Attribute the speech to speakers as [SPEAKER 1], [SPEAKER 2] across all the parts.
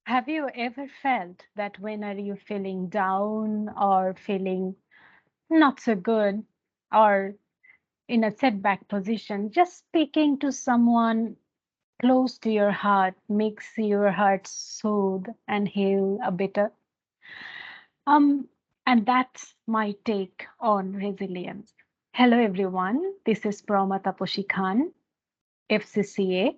[SPEAKER 1] Have you ever felt that when are you feeling down or feeling not so good or in a setback position, just speaking to someone close to your heart makes your heart soothe and heal a bit? Um, and that's my take on resilience. Hello, everyone. This is Prawma Khan, FCCA,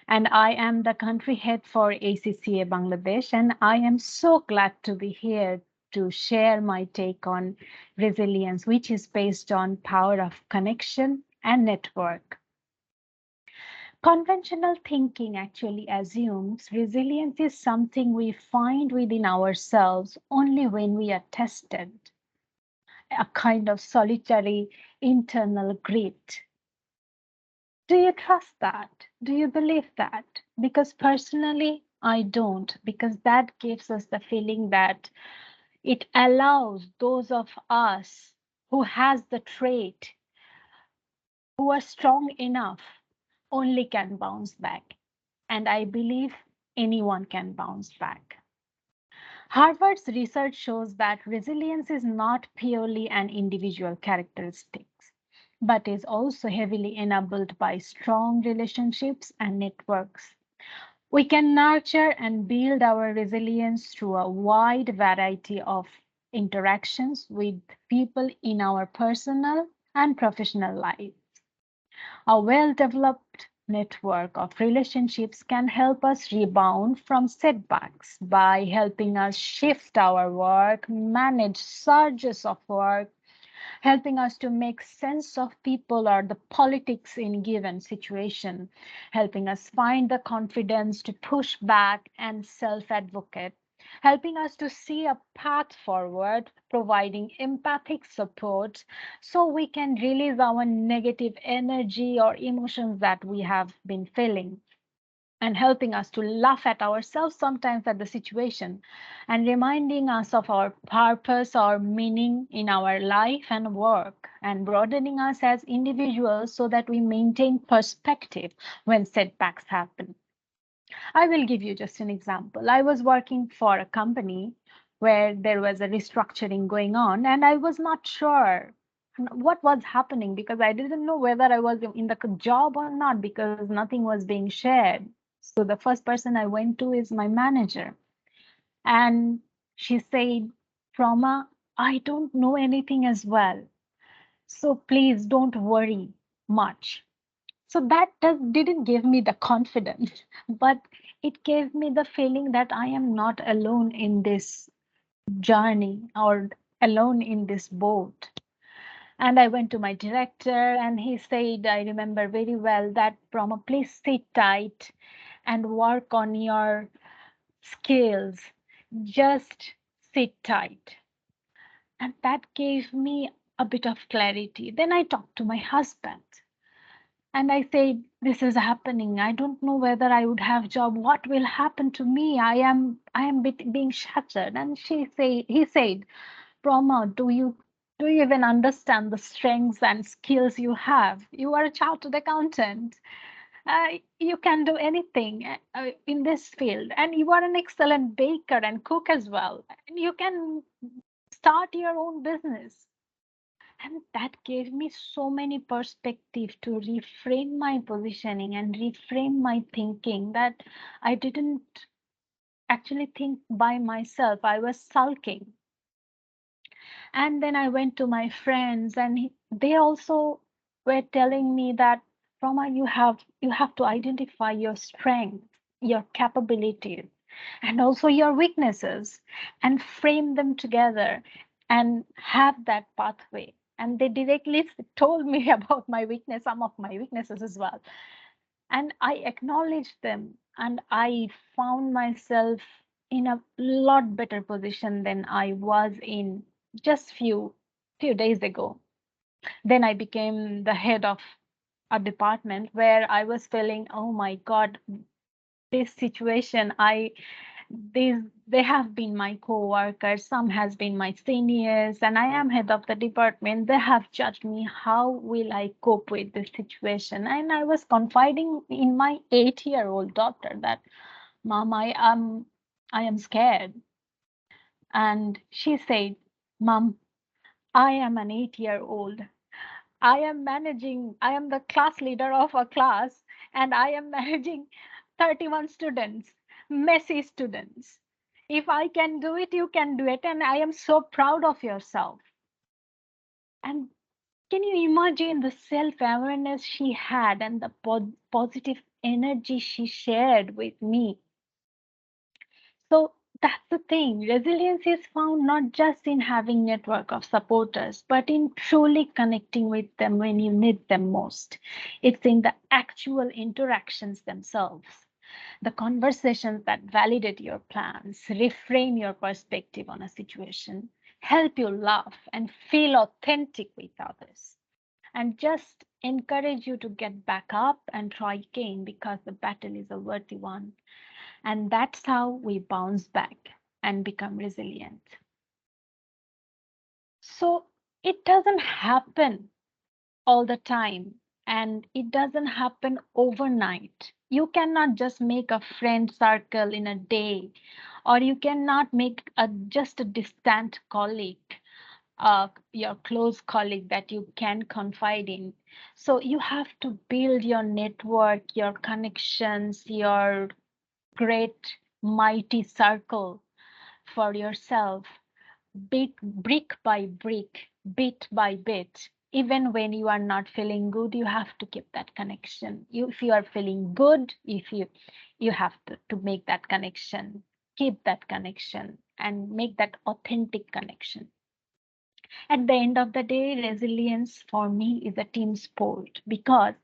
[SPEAKER 1] and I am the country head for ACCA Bangladesh. And I am so glad to be here to share my take on resilience, which is based on power of connection and network. Conventional thinking actually assumes resilience is something we find within ourselves only when we are tested, a kind of solitary internal grit. Do you trust that? Do you believe that? Because personally, I don't, because that gives us the feeling that it allows those of us who has the trait, who are strong enough, only can bounce back. And I believe anyone can bounce back. Harvard's research shows that resilience is not purely an individual characteristic, but is also heavily enabled by strong relationships and networks. We can nurture and build our resilience through a wide variety of interactions with people in our personal and professional life. A well developed network of relationships can help us rebound from setbacks by helping us shift our work, manage surges of work, helping us to make sense of people or the politics in given situation, helping us find the confidence to push back and self-advocate, helping us to see a path forward, providing empathic support so we can release our negative energy or emotions that we have been feeling, and helping us to laugh at ourselves sometimes at the situation, and reminding us of our purpose or meaning in our life and work, and broadening us as individuals so that we maintain perspective when setbacks happen. I will give you just an example. I was working for a company where there was a restructuring going on, and I was not sure what was happening because I didn't know whether I was in the job or not because nothing was being shared. So the first person I went to is my manager, and she said, "Trauma, I don't know anything as well. So please don't worry much." So that didn't give me the confidence, but it gave me the feeling that I am not alone in this journey or alone in this boat. And I went to my director, and he said, I remember very well that, Brahma, please sit tight and work on your skills. Just sit tight. And that gave me a bit of clarity. Then I talked to my husband. And I said, this is happening. I don't know whether I would have job. What will happen to me? I am being shattered. And he said, Brahma, do you even understand the strengths and skills you have? You are a chartered accountant. You can do anything in this field, and you are an excellent baker and cook as well. And you can start your own business. And that gave me so many perspective to reframe my positioning and reframe my thinking, that I didn't actually think by myself. I was sulking. And then I went to my friends, and they also were telling me that, Roma, you have to identify your strengths, your capabilities, and also your weaknesses, and frame them together and have that pathway. And they directly told me about my weakness, some of my weaknesses as well. And I acknowledged them, and I found myself in a lot better position than I was in just few days ago. Then I became the head of a department where I was feeling, oh my God, this situation, these they have been my co-workers, some has been my seniors, and I am head of the department. They have judged me. How will I cope with this situation? And I was confiding in my 8-year-old daughter that, Mom, I am. I am scared. And she said, Mom, I am an 8-year old. I am the class leader of a class, and I am managing 31 students, messy students. If I can do it, you can do it. And I am so proud of yourself. And can you imagine the self awareness she had and the positive energy she shared with me? So that's the thing. Resilience is found not just in having network of supporters, but in truly connecting with them when you need them most. It's in the actual interactions themselves, the conversations that validate your plans, reframe your perspective on a situation, help you laugh and feel authentic with others, and just encourage you to get back up and try again because the battle is a worthy one. And that's how we bounce back and become resilient. So it doesn't happen all the time, and it doesn't happen overnight. You cannot just make a friend circle in a day, or you cannot make just a distant colleague, your close colleague that you can confide in. So you have to build your network, your connections, your great mighty circle for yourself, brick by brick, bit by bit. Even when you are not feeling good, you have to keep that connection. If you are feeling good, if you have to make that connection, keep that connection, and make that authentic connection. At the end of the day, resilience for me is a team sport because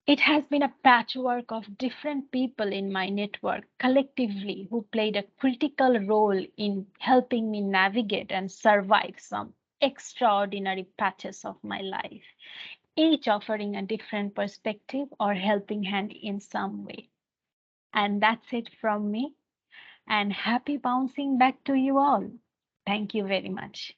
[SPEAKER 1] it has been a patchwork of different people in my network collectively who played a critical role in helping me navigate and survive some extraordinary patches of my life, each offering a different perspective or helping hand in some way. And that's it from me. And happy bouncing back to you all. Thank you very much.